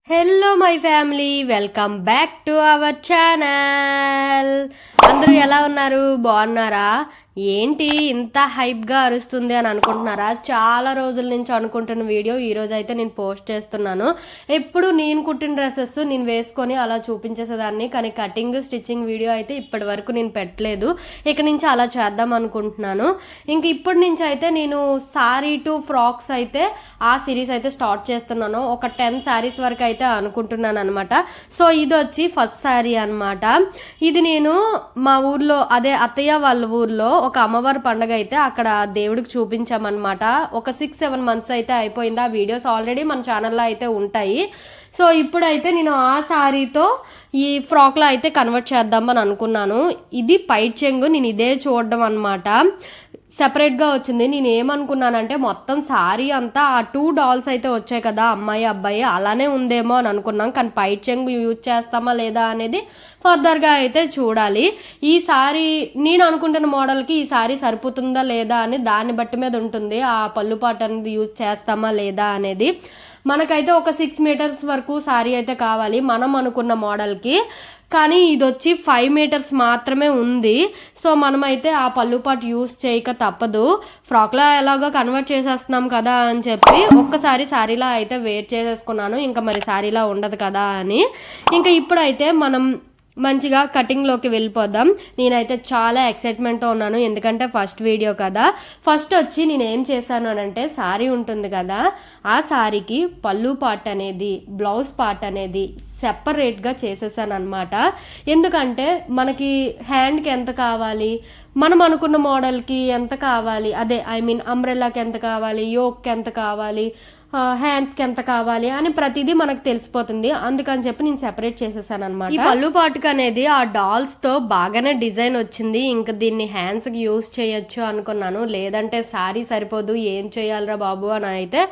Hello my family, welcome back to our channel. అందరూ ఎలా ఉన్నారు? బాగున్నారా? ఏంటి ఇంత హైప్గా అరుస్తుంది అని అనుకుంటున్నారా? చాలా రోజుల నుంచి అనుకుంటున్న వీడియో ఈరోజు అయితే నేను పోస్ట్ చేస్తున్నాను. ఎప్పుడు నేను కుట్టిన డ్రెస్సెస్ నేను వేసుకొని అలా చూపించేసేదాన్ని, కానీ కటింగ్ స్టిచ్చింగ్ వీడియో అయితే ఇప్పటి వరకు నేను పెట్టలేదు. ఇక నుంచి అలా చేద్దాం అనుకుంటున్నాను. ఇంక ఇప్పటి నుంచి అయితే నేను సారీ టు ఫ్రాక్స్ అయితే ఆ సిరీస్ అయితే స్టార్ట్ చేస్తున్నాను. ఒక 10 శారీస్ వరకు అయితే అనుకుంటున్నాను అనమాట. సో ఇది వచ్చి ఫస్ట్ శారీ అనమాట. ఇది నేను మా ఊర్లో, అదే అత్తయ్య వాళ్ళ ఊర్లో ఒక అమ్మవారి పండుగ అయితే అక్కడ దేవుడికి చూపించామన్నమాట. ఒక 6-7 మంత్స్ అయితే అయిపోయింది. ఆ వీడియోస్ ఆల్రెడీ మన ఛానల్లో అయితే ఉంటాయి. సో ఇప్పుడైతే నేను ఆ శారీతో ఈ ఫ్రాక్లో అయితే కన్వర్ట్ చేద్దామని అనుకున్నాను. ఇది పైట్ చెంగు, నేను ఇదే చూడడం అనమాట. సెపరేట్గా వచ్చింది. నేను ఏమనుకున్నానంటే మొత్తం శారీ అంతా ఆ 2 డాల్స్ అయితే వచ్చాయి కదా, అమ్మాయి అబ్బాయి, అలానే ఉందేమో అని అనుకున్నాం. కానీ పైట్ చెంగు యూజ్ చేస్తామా లేదా అనేది ఫర్దర్గా అయితే చూడాలి. ఈ శారీ నేను అనుకుంటున్న మోడల్కి ఈ శారీ సరిపోతుందా లేదా అని దాన్ని బట్టి మీద ఉంటుంది. ఆ పళ్ళు పాట అనేది యూజ్ చేస్తామా లేదా అనేది. మనకైతే ఒక 6 మీటర్స్ వరకు శారీ అయితే కావాలి మనం అనుకున్న మోడల్కి. కానీ ఇది వచ్చి 5 మీటర్స్ మాత్రమే ఉంది. సో మనమైతే ఆ పళ్ళు పాటు యూస్ చేయక తప్పదు. ఫ్రాక్లో ఎలాగో కన్వర్ట్ చేసేస్తున్నాం కదా అని చెప్పి ఒక్కసారి శారీలా అయితే వేర్ చేసేసుకున్నాను. ఇంకా మరి శారీలా ఉండదు కదా అని. ఇంకా ఇప్పుడైతే మనం మంచిగా కటింగ్లోకి వెళ్ళిపోదాం. నేనైతే చాలా ఎక్సైట్మెంట్తో ఉన్నాను, ఎందుకంటే ఫస్ట్ వీడియో కదా. ఫస్ట్ వచ్చి నేను ఏం చేశాను అని అంటే, శారీ ఉంటుంది కదా, ఆ శారీకి పళ్ళు పార్ట్ అనేది, బ్లౌజ్ పార్ట్ అనేది సెపరేట్గా చేసేసాను అనమాట. ఎందుకంటే మనకి హ్యాండ్కి ఎంత కావాలి, మనం అనుకున్న మోడల్కి ఎంత కావాలి, అదే అంబ్రెల్లాకి ఎంత కావాలి, యోక్కి ఎంత కావాలి, హ్యాండ్స్కి ఎంత కావాలి అని ప్రతిదీ మనకు తెలిసిపోతుంది. అందుకని చెప్పి నేను సెపరేట్ చేసేసాను అనమాట. ఈ పళ్ళు పాటుకు అనేది ఆ డాల్స్తో బాగానే డిజైన్ వచ్చింది. ఇంకా దీన్ని హ్యాండ్స్కి యూజ్ చేయొచ్చు అనుకున్నాను. లేదంటే శారీ సరిపోదు, ఏం చేయాలరా బాబు అని అయితే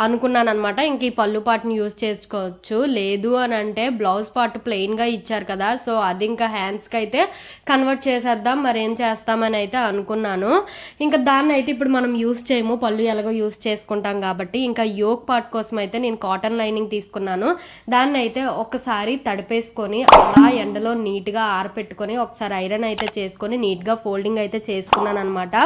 అనుకున్నాను అనమాట. ఇంక ఈ పళ్ళు పాటుని యూజ్ చేసుకోవచ్చు. లేదు అని అంటే బ్లౌజ్ పార్ట్ ప్లెయిన్గా ఇచ్చారు కదా, సో అది ఇంకా హ్యాండ్స్కి అయితే కన్వర్ట్ చేసేద్దాం, మరి ఏం చేస్తామని అయితే అనుకున్నాను. ఇంకా దాన్ని అయితే ఇప్పుడు మనం యూజ్ చేయము, పళ్ళు ఎలాగో యూజ్ చేసుకుంటాం కాబట్టి. ఇంకా యోక్ పార్ట్ కోసం అయితే నేను కాటన్ లైనింగ్ తీసుకున్నాను. దాన్ని అయితే ఒకసారి తడిపేసుకొని అలా ఎండలో నీట్గా ఆరపెట్టుకొని ఒకసారి ఐరన్ అయితే చేసుకొని నీట్గా ఫోల్డింగ్ అయితే చేసుకున్నాను అనమాట.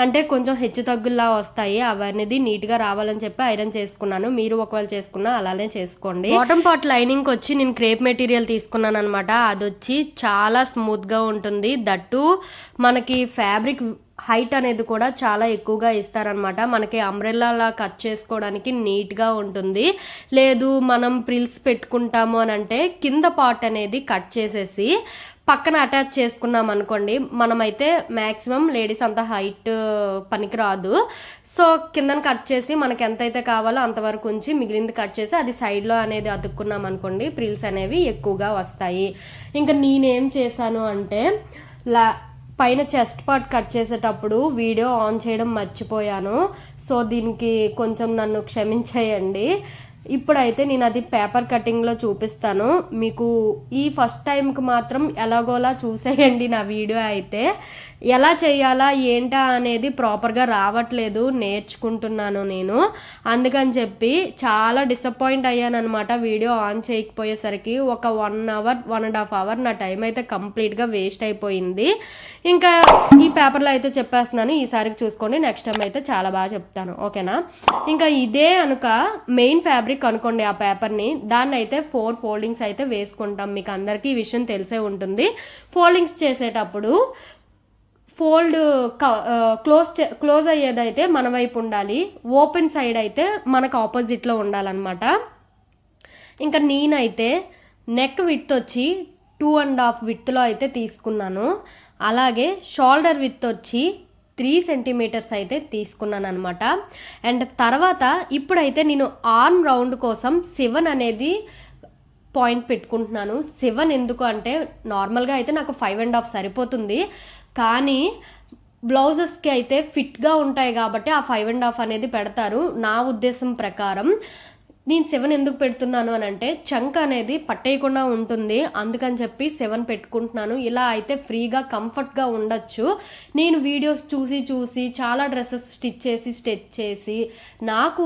అంటే కొంచెం హెచ్చు తగ్గుల్లా వస్తాయి, అవన్నీ నీట్గా రావాలని చెప్పి ఐరన్ చేసుకున్నాను. మీరు ఒకవేళ చేసుకున్నా అలానే చేసుకోండి. బాటమ్ పార్ట్ లైనింగ్ వచ్చి నేను క్రేప్ మెటీరియల్ తీసుకున్నాను అనమాట. అది వచ్చి చాలా స్మూత్గా ఉంటుంది. దట్టు మనకి ఫ్యాబ్రిక్ హైట్ అనేది కూడా చాలా ఎక్కువగా ఇస్తారనమాట. మనకి అంబ్రెల్లాలా కట్ చేసుకోవడానికి నీట్గా ఉంటుంది. లేదు మనం ప్రిల్స్ పెట్టుకుంటాము అని అంటే కింద పార్ట్ అనేది కట్ చేసేసి పక్కన అటాచ్ చేసుకున్నాం అనుకోండి, మనమైతే మ్యాక్సిమం లేడీస్ అంత హైట్ పనికి రాదు. సో కిందన కట్ చేసి మనకి ఎంతైతే కావాలో అంతవరకు ఉంచి మిగిలింది కట్ చేసి అది సైడ్లో అనేది అతుక్కున్నాం అనుకోండి, ప్రిల్స్ అనేవి ఎక్కువగా వస్తాయి. ఇంకా నేనేం చేశాను అంటే పైన చెస్ట్ పార్ట్ కట్ చేసేటప్పుడు వీడియో ఆన్ చేయడం మర్చిపోయాను. సో దీనికి కొంచెం నన్ను క్షమించేయండి. ఇప్పుడైతే నేను అది పేపర్ కటింగ్లో చూపిస్తాను మీకు. ఈ ఫస్ట్ టైంకి మాత్రం ఎలాగోలా చూసేయండి నా వీడియో. అయితే ఎలా చేయాలా ఏంటా అనేది ప్రాపర్గా రావట్లేదు, నేర్చుకుంటున్నాను నేను. అందుకని చెప్పి చాలా డిసప్పాయింట్ అయ్యాను అనమాట వీడియో ఆన్ చేయకపోయేసరికి. ఒక 1 అవర్ 1.5 అవర్ నా టైం అయితే కంప్లీట్గా వేస్ట్ అయిపోయింది. ఇంకా ఈ పేపర్లో అయితే చెప్పేస్తున్నాను, ఈసారికి చూసుకోండి, నెక్స్ట్ టైం అయితే చాలా బాగా చెప్తాను, ఓకేనా. ఇంకా ఇదే అనుక మెయిన్ ఫ్యాబ్రిక్ అనుకోండి ఆ పేపర్ని, దాన్ని అయితే 4 ఫోల్డింగ్స్ అయితే వేసుకుంటాం. మీకు అందరికీ ఈ విషయం తెలిసే ఉంటుంది. ఫోల్డింగ్స్ చేసేటప్పుడు ఫోల్డ్ క్లోజ్ అయ్యేదైతే మన వైపు ఉండాలి, ఓపెన్ సైడ్ అయితే మనకు ఆపోజిట్లో ఉండాలన్నమాట. ఇంకా నేనైతే నెక్ విడ్త్ వచ్చి 2.5 విడ్త్లో అయితే తీసుకున్నాను. అలాగే షోల్డర్ విడ్త్ వచ్చి 3 సెంటీమీటర్స్ అయితే తీసుకున్నాను అనమాట. అండ్ తర్వాత ఇప్పుడైతే నేను ఆర్మ్ రౌండ్ కోసం 7 అనేది పాయింట్ పెట్టుకుంటున్నాను. 7 ఎందుకు అంటే నార్మల్గా అయితే నాకు 5.5 సరిపోతుంది, కానీ బ్లౌజెస్కి అయితే ఫిట్గా ఉంటాయి కాబట్టి ఆ 5.5 అనేది పెడతారు నా ఉద్దేశం ప్రకారం. నేను 7 ఎందుకు పెడుతున్నాను అని అంటే చంక్ అనేది పట్టేయకుండా ఉంటుంది, అందుకని చెప్పి 7 పెట్టుకుంటున్నాను. ఇలా అయితే ఫ్రీగా కంఫర్ట్గా ఉండొచ్చు. నేను వీడియోస్ చూసి చాలా డ్రెస్సెస్ స్టిచ్ చేసి నాకు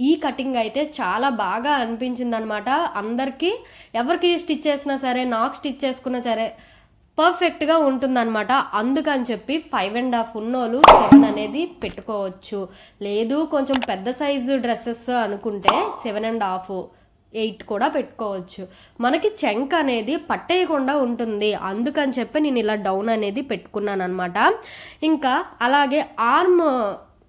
ఈ కటింగ్ అయితే చాలా బాగా అనిపించింది అనమాట. అందరికీ ఎవరికి స్టిచ్ చేసినా సరే, నాకు స్టిచ్ చేసుకున్నా సరే పర్ఫెక్ట్గా ఉంటుందన్నమాట. అందుకని చెప్పి 5.5 ఉన్నోళ్ళు 7 అనేది పెట్టుకోవచ్చు. లేదు కొంచెం పెద్ద సైజు డ్రెస్సెస్ అనుకుంటే 7.5 8 కూడా పెట్టుకోవచ్చు. మనకి చెంక్ అనేది పట్టేయకుండా ఉంటుంది, అందుకని చెప్పి నేను ఇలా డౌన్ అనేది పెట్టుకున్నాను అనమాట. ఇంకా అలాగే ఆర్మ్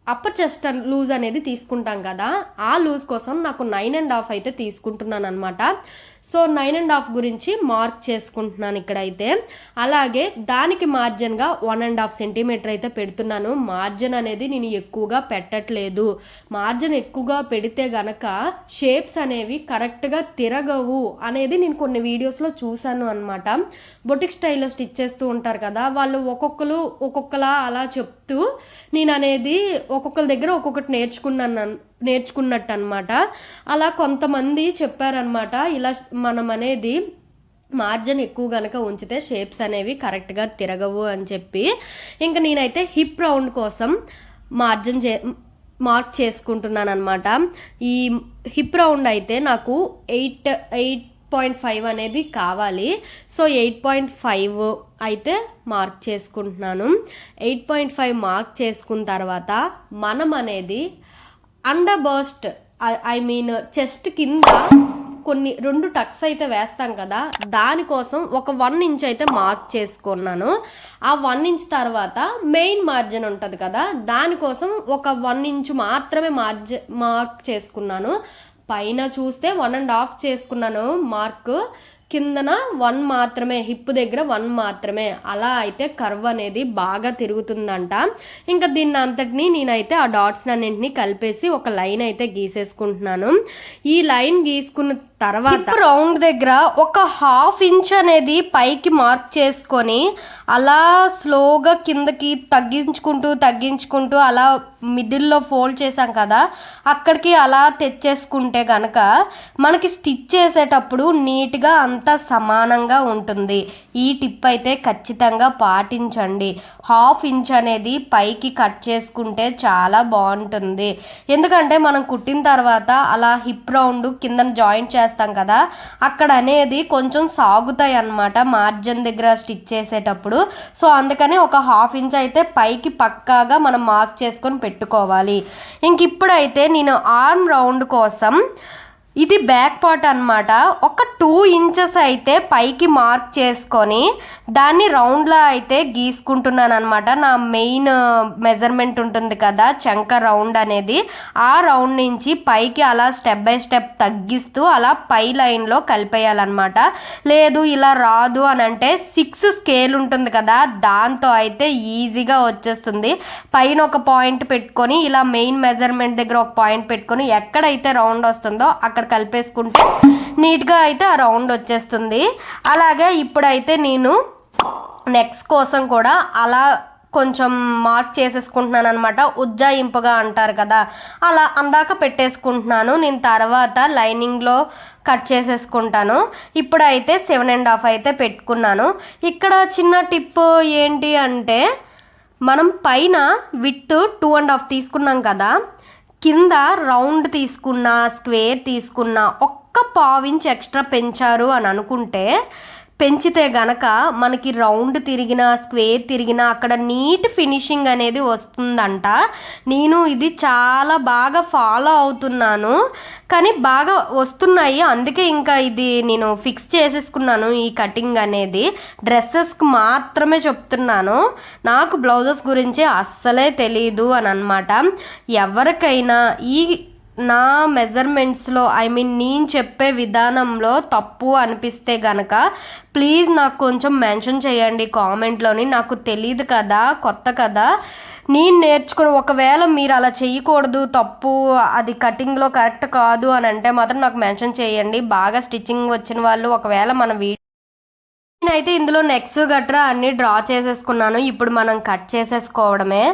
అప్పర్ చెస్ట్ లూజ్ అనేది తీసుకుంటాం కదా, ఆ లూజ్ కోసం నాకు 9.5 అయితే తీసుకుంటున్నాను అనమాట. సో 9.5 గురించి మార్క్ చేసుకుంటున్నాను ఇక్కడైతే. అలాగే దానికి మార్జిన్గా 1.5 సెంటీమీటర్ అయితే పెడుతున్నాను. మార్జిన్ అనేది నేను ఎక్కువగా పెట్టట్లేదు. మార్జిన్ ఎక్కువగా పెడితే గనక షేప్స్ అనేవి కరెక్ట్గా తిరగవు అనేది నేను కొన్ని వీడియోస్లో చూశాను అనమాట. బొటిక్ స్టైల్లో స్టిచ్ చేస్తూ ఉంటారు కదా, వాళ్ళు ఒక్కొక్కలా అలా చెప్తూ నేను అనేది ఒక్కొక్కరి దగ్గర ఒక్కొక్కటి నేర్చుకున్నట్టు అనమాట. అలా కొంతమంది చెప్పారనమాట, ఇలా మనం అనేది మార్జిన్ ఎక్కువ కనుక ఉంచితే షేప్స్ అనేవి కరెక్ట్గా తిరగవు అని చెప్పి. ఇంకా నేనైతే హిప్ రౌండ్ కోసం మార్క్ చేసుకుంటున్నాను అనమాట. ఈ హిప్ రౌండ్ అయితే నాకు 8.5 అనేది కావాలి. సో 8.5 అయితే మార్క్ చేసుకుంటున్నాను. 8.5 మార్క్ చేసుకున్న తర్వాత మనం అనేది అండర్ బర్స్ట్ చెస్ట్ కింద కొన్ని 2 టక్స్ అయితే వేస్తాం కదా, దానికోసం ఒక 1 ఇంచ్ అయితే మార్క్ చేసుకున్నాను. ఆ 1 ఇంచ్ తర్వాత మెయిన్ మార్జిన్ ఉంటుంది కదా, దానికోసం ఒక 1 ఇంచ్ మాత్రమే మార్క్ చేసుకున్నాను. పైన చూస్తే 1.5 చేసుకున్నాను మార్క్, కిందన 1 మాత్రమే, హిప్ దగ్గర 1 మాత్రమే. అలా అయితే కర్వ్ అనేది బాగా తిరుగుతుందంట. ఇంకా దీన్ని అంతటిని నేనైతే ఆ డాట్స్ అన్నింటినీ కలిపేసి ఒక లైన్ అయితే గీసేసుకుంటున్నాను. ఈ లైన్ గీసుకున్న తర్వాత రౌండ్ దగ్గర ఒక 1/2 ఇంచ్ అనేది పైకి మార్క్ చేసుకొని అలా స్లోగా కిందకి తగ్గించుకుంటూ అలా మిడిల్లో ఫోల్డ్ చేసాం కదా, అక్కడికి అలా తెచ్చేసుకుంటే కనుక మనకి స్టిచ్ చేసేటప్పుడు నీట్గా అంతా సమానంగా ఉంటుంది. ఈ టిప్ అయితే ఖచ్చితంగా పాటించండి. 1/2 ఇంచ్ అనేది పైకి కట్ చేసుకుంటే చాలా బాగుంటుంది. ఎందుకంటే మనం కుట్టిన తర్వాత అలా హిప్ రౌండ్ కింద జాయింట్ చేస్తాం కదా, అక్కడ అనేది కొంచెం సాగుతాయి అన్నమాట మార్జిన్ దగ్గర స్టిచ్ చేసేటప్పుడు. సో అందుకని ఒక 1/2 ఇంచ్ అయితే పైకి పక్కాగా మనం మార్క్ చేసుకొని పెట్టుకోవాలి. ఇంక ఇప్పుడైతే నేను ఆర్మ్ రౌండ్ కోసం ఇది బ్యాక్ పార్ట్ అనమాట, ఒక 2 ఇంచెస్ అయితే పైకి మార్క్ చేసుకొని దాన్ని రౌండ్లా అయితే గీసుకుంటున్నాను అనమాట. నా మెయిన్ మెజర్మెంట్ ఉంటుంది కదా చంక రౌండ్ అనేది, ఆ రౌండ్ నుంచి పైకి అలా స్టెప్ బై స్టెప్ తగ్గిస్తూ అలా పై లైన్లో కలిపేయాలన్నమాట. లేదు ఇలా రాదు అని అంటే 6 స్కేల్ ఉంటుంది కదా, దాంతో అయితే ఈజీగా వచ్చేస్తుంది. పైన ఒక పాయింట్ పెట్టుకొని ఇలా మెయిన్ మెజర్మెంట్ దగ్గర ఒక పాయింట్ పెట్టుకొని ఎక్కడైతే రౌండ్ వస్తుందో అక్కడ కలిపేసుకుంటే నీట్గా అయితే ఆ రౌండ్ వచ్చేస్తుంది. అలాగే ఇప్పుడైతే నేను నెక్స్ట్ కోసం కూడా అలా కొంచెం మార్క్ చేసేసుకుంటున్నాను అనమాట. ఉజ్జాయింపుగా అంటారు కదా, అలా అందాక పెట్టేసుకుంటున్నాను. నేను తర్వాత లైనింగ్లో కట్ చేసేసుకుంటాను. ఇప్పుడైతే 7.5 అయితే పెట్టుకున్నాను. ఇక్కడ చిన్న టిప్ ఏంటి అంటే, మనం పైన విత్ 2.5 తీసుకున్నాం కదా, కింద రౌండ్ తీసుకున్నా స్క్వేర్ తీసుకున్నా ఒక్క 1/2 ఇంచ్ ఎక్స్ట్రా పెంచారు అని అనుకుంటే, పెంచితే గనక మనకి రౌండ్ తిరిగినా స్క్వేర్ తిరిగినా అక్కడ నీట్ ఫినిషింగ్ అనేది వస్తుందంట. నేను ఇది చాలా బాగా ఫాలో అవుతున్నాను, కానీ బాగా వస్తున్నాయి. అందుకే ఇంకా ఇది నేను ఫిక్స్ చేసేసుకున్నాను. ఈ కటింగ్ అనేది డ్రెస్సెస్కి మాత్రమే చెప్తున్నాను, నాకు బ్లౌజెస్ గురించి అస్సలే తెలీదు అని అనమాట. ఎవరికైనా ఈ నా మెజర్మెంట్స్లో నేను చెప్పే విధానంలో తప్పు అనిపిస్తే గనక ప్లీజ్ నాకు కొంచెం మెన్షన్ చేయండి కామెంట్లోని. నాకు తెలియదు కదా, కొత్త కదా, నేను నేర్చుకుని ఒకవేళ మీరు అలా చేయకూడదు, తప్పు, అది కటింగ్లో కరెక్ట్ కాదు అని అంటే మాత్రం నాకు మెన్షన్ చేయండి. బాగా స్టిచ్చింగ్ వచ్చిన వాళ్ళు ఒకవేళ మన నేనైతే ఇందులో నెక్స్ గట్రా అన్నీ డ్రా చేసేసుకున్నాను. ఇప్పుడు మనం కట్ చేసేసుకోవడమే.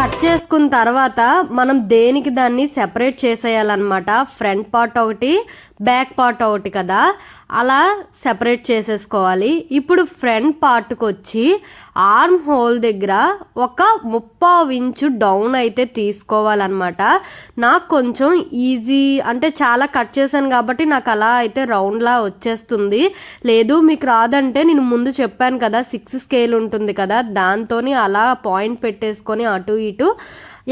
కట్ చేసుకున్న తర్వాత మనం దేనికి దాన్ని సెపరేట్ చేసేయాలన్నమాట. ఫ్రంట్ పార్ట్ ఒకటి, బ్యాక్ పార్ట్ ఒకటి కదా, అలా సెపరేట్ చేసేసుకోవాలి. ఇప్పుడు ఫ్రంట్ పార్ట్కి వచ్చి ఆర్మ్ హోల్ దగ్గర ఒక 30 ఇంచు డౌన్ అయితే తీసుకోవాలన్నమాట. నాకు కొంచెం ఈజీ అంటే చాలా కట్ చేశాను కాబట్టి నాకు అలా అయితే రౌండ్లా వచ్చేస్తుంది. లేదు మీకు రాదంటే నేను ముందు చెప్పాను కదా 6 స్కేల్ ఉంటుంది కదా, దాంతోని అలా పాయింట్ పెట్టేసుకొని అటు ఇటు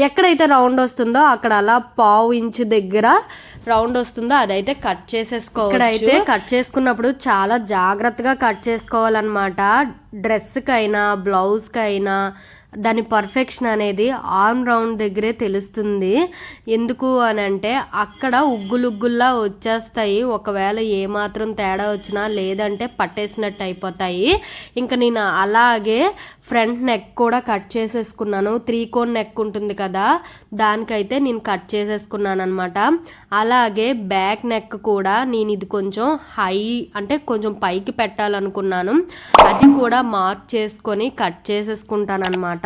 ఎక్కడైతే రౌండ్ వస్తుందో అక్కడ అలా 1/2 ఇంచు దగ్గర రౌండ్ వస్తుందో అదైతే కట్ చేసేసుకోవాలి. ఇక్కడైతే కట్ చేసుకున్నప్పుడు చాలా జాగ్రత్తగా కట్ చేసుకోవాలన్నమాట. డ్రెస్కైనా బ్లౌజ్కైనా దాని పర్ఫెక్షన్ అనేది ఆర్మ్ రౌండ్ దగ్గరే తెలుస్తుంది. ఎందుకు అని అంటే అక్కడ ఉగ్గులుగ్గుల్లా వచ్చేస్తాయి. ఒకవేళ ఏమాత్రం తేడా వచ్చినా లేదంటే పట్టేసినట్టు అయిపోతాయి. ఇంకా నేను అలాగే ఫ్రంట్ నెక్ కూడా కట్ చేసేసుకున్నాను. 3 కోన్ నెక్ ఉంటుంది కదా, దానికైతే నేను కట్ చేసేసుకున్నాను అనమాట. అలాగే బ్యాక్ నెక్ కూడా నేను ఇది కొంచెం హై అంటే కొంచెం పైకి పెట్టాలనుకున్నాను, అది కూడా మార్క్ చేసుకొని కట్ చేసేసుకుంటాను అనమాట.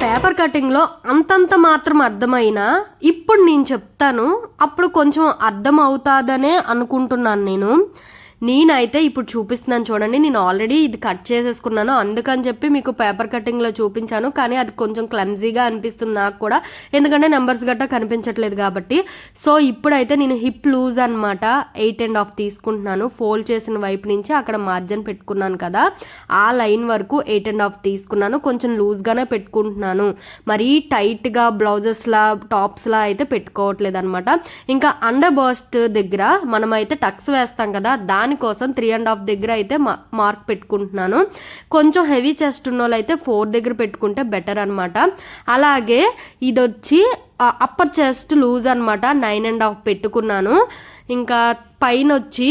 పేపర్ కటింగ్లో అంతంత మాత్రం అర్థమైనా ఇప్పుడు నేను చెప్తాను, అప్పుడు కొంచెం అర్థం అవుతాదనే అనుకుంటున్నాను. నేనైతే ఇప్పుడు చూపిస్తున్నాను చూడండి. నేను ఆల్రెడీ ఇది కట్ చేసేసుకున్నాను, అందుకని చెప్పి మీకు పేపర్ కటింగ్లో చూపించాను. కానీ అది కొంచెం క్లమ్జీగా అనిపిస్తుంది నాకు కూడా, ఎందుకంటే నెంబర్స్ గట్టా కనిపించట్లేదు కాబట్టి. సో ఇప్పుడైతే నేను హిప్ లూజ్ అనమాట 8.5 తీసుకుంటున్నాను. ఫోల్డ్ చేసిన వైపు నుంచి అక్కడ మార్జిన్ పెట్టుకున్నాను కదా, ఆ లైన్ వరకు 8.5 తీసుకున్నాను. కొంచెం లూజ్గానే పెట్టుకుంటున్నాను, మరీ టైట్గా బ్లౌజెస్లా టాప్స్లా అయితే పెట్టుకోవట్లేదు అనమాట. ఇంకా అండర్ బస్ట్ దగ్గర మనమైతే టక్స్ వేస్తాం కదా, దానికోసం 3.5 దగ్గర అయితే మార్క్ పెట్టుకుంటున్నాను. కొంచెం హెవీ చెస్ట్ ఉన్న వాళ్ళు అయితే 4 దగ్గర పెట్టుకుంటే బెటర్ అనమాట. అలాగే ఇది వచ్చి అప్పర్ చెస్ట్ లూజ్ అనమాట, 9.5 పెట్టుకున్నాను. ఇంకా పైన వచ్చి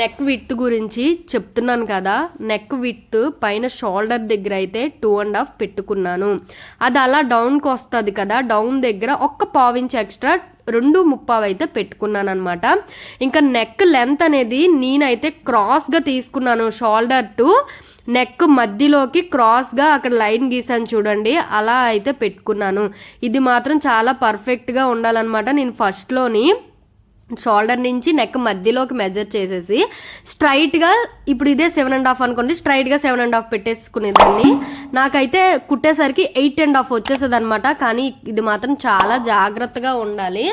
నెక్ విడ్త్ గురించి చెప్తున్నాను కదా, నెక్ విడ్త్ పైన షోల్డర్ దగ్గర అయితే 2.5 పెట్టుకున్నాను. అది అలా డౌన్కి వస్తుంది కదా, డౌన్ దగ్గర 1/4 ఇంచ్ ఎక్స్ట్రా 2.30 అయితే పెట్టుకున్నాను అనమాట. ఇంకా నెక్ లెంత్ అనేది నేనైతే క్రాస్గా తీసుకున్నాను. షోల్డర్ టు నెక్ మధ్యలోకి క్రాస్గా అక్కడ లైన్ గీసాను చూడండి, అలా అయితే పెట్టుకున్నాను. ఇది మాత్రం చాలా పర్ఫెక్ట్గా ఉండాలన్నమాట. నేను ఫస్ట్లోని షోల్డర్ నుంచి నెక్ మధ్యలోకి మెజర్ చేసేసి స్ట్రైట్గా, ఇప్పుడు ఇదే 7.5 అనుకోండి, స్ట్రైట్గా 7.5 పెట్టేసుకునేదాన్ని. నాకైతే కుట్టేసరికి 8.5 వచ్చేసేది అనమాట. కానీ ఇది మాత్రం చాలా జాగ్రత్తగా ఉండాలి.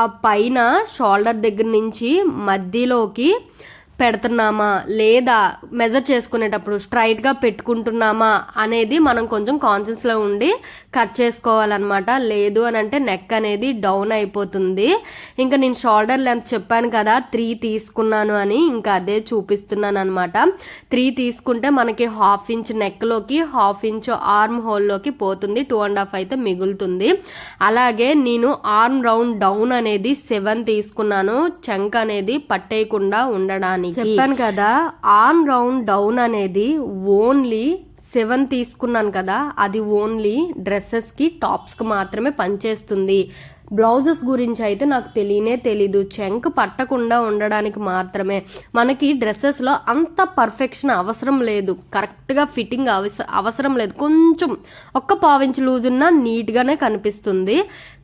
ఆ పైన షోల్డర్ దగ్గర నుంచి మధ్యలోకి పెడుతున్నామా లేదా మెజర్ చేసుకునేటప్పుడు స్ట్రైట్గా పెట్టుకుంటున్నామా అనేది మనం కొంచెం కాన్షియస్లో ఉండి కట్ చేసుకోవాలన్నమాట. లేదు అని అంటే నెక్ అనేది డౌన్ అయిపోతుంది. ఇంకా నేను షోల్డర్ లెంత్ చెప్పాను కదా 3 తీసుకున్నాను అని, ఇంకా అదే చూపిస్తున్నాను అనమాట. 3 తీసుకుంటే మనకి 1/2 ఇంచ్ నెక్లోకి 1/2 ఇంచ్ ఆర్మ్ హోల్లోకి పోతుంది, 2.5 అయితే మిగులుతుంది. అలాగే నేను ఆర్మ్ రౌండ్ డౌన్ అనేది 7 తీసుకున్నాను, చంక్ అనేది పట్టేయకుండా ఉండడానికి. చెప్పాను కదా ఆర్మ్ రౌండ్ డౌన్ అనేది ఓన్లీ 7 తీసుకున్నాను కదా, అది ఓన్లీ డ్రెస్సెస్కి టాప్స్కి మాత్రమే పనిచేస్తుంది. బ్లౌజెస్ గురించి అయితే నాకు తెలీదు. చెంక్ పట్టకుండా ఉండడానికి మాత్రమే. మనకి డ్రెస్సెస్లో అంత పర్ఫెక్షన్ అవసరం లేదు, కరెక్ట్గా ఫిట్టింగ్ అవసరం లేదు. కొంచెం 1/4 ఇంచ్ లూజ్ ఉన్నా నీట్గానే కనిపిస్తుంది.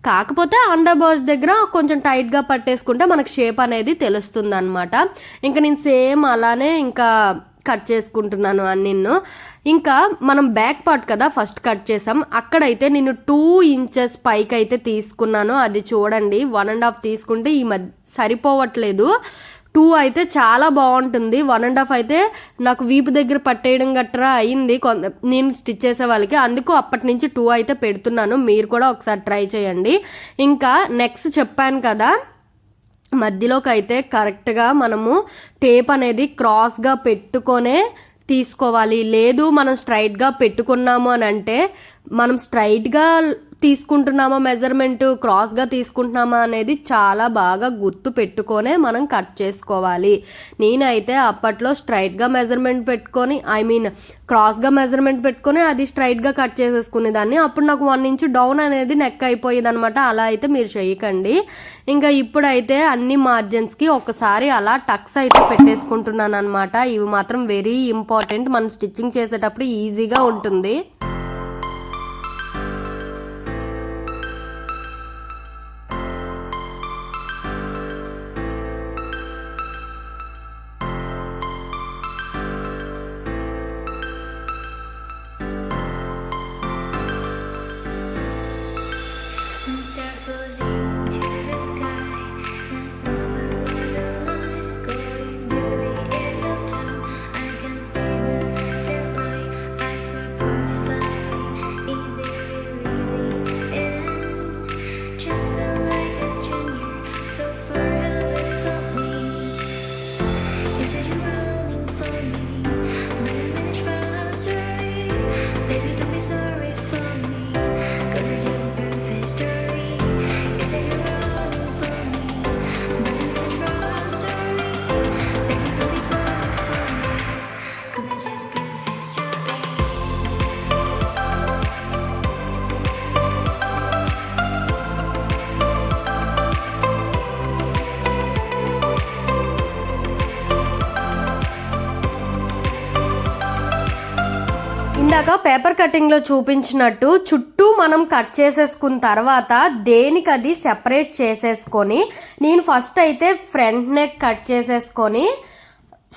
కాకపోతే అండర్ బస్ట్ దగ్గర కొంచెం టైట్గా పట్టేసుకుంటే మనకు షేప్ అనేది తెలుస్తుంది అనమాట. ఇంకా నేను సేమ్ అలానే ఇంకా కట్ చేసుకుంటున్నాను అన్నిన్ను. ఇంకా మనం బ్యాక్ పార్ట్ కదా ఫస్ట్ కట్ చేసాం, అక్కడైతే నేను 2 ఇంచెస్ పైకి అయితే తీసుకున్నాను. అది చూడండి 1.5 తీసుకుంటే ఈ సరిపోవట్లేదు. 2 అయితే చాలా బాగుంటుంది. 1.5 అయితే నాకు వీపు దగ్గర పట్టేయడం గట్రా అయింది నేను స్టిచ్ చేసే వాళ్ళకి. అందుకు అప్పటి నుంచి 2 అయితే పెడుతున్నాను. మీరు కూడా ఒకసారి ట్రై చేయండి. ఇంకా నెక్స్ట్ చెప్పాను కదా, మధ్యలోకి అయితే కరెక్ట్గా మనము టేప్ అనేది క్రాస్గా పెట్టుకొనే తీసుకోవాలి. లేదు మనం స్ట్రైట్గా పెట్టుకున్నాము అని అంటే మనం స్ట్రైట్గా తీసుకుంటున్నామా మెజర్మెంట్, క్రాస్గా తీసుకుంటున్నామా అనేది చాలా బాగా గుర్తు పెట్టుకొనే మనం కట్ చేసుకోవాలి. నేనైతే అప్పట్లో స్ట్రైట్గా మెజర్మెంట్ పెట్టుకొని క్రాస్గా మెజర్మెంట్ పెట్టుకొని అది స్ట్రైట్గా కట్ చేసేసుకునేదాన్ని. అప్పుడు నాకు 1 ఇంచ్ డౌన్ అనేది నెక్ అయిపోయేది అనమాట. అలా అయితే మీరు చేయకండి. ఇంకా ఇప్పుడైతే అన్ని మార్జిన్స్కి ఒకసారి అలా టక్స్ అయితే పెట్టేసుకుంటున్నాను అనమాట. ఇవి మాత్రం వెరీ ఇంపార్టెంట్, మనం స్టిచ్చింగ్ చేసేటప్పుడు ఈజీగా ఉంటుంది. ఇందాక పేపర్ కటింగ్లో చూపించినట్టు చుట్టూ మనం కట్ చేసేసుకున్న తర్వాత దేనికి అది సెపరేట్ చేసేసుకొని, నేను ఫస్ట్ అయితే ఫ్రంట్ నెక్ కట్ చేసేసుకొని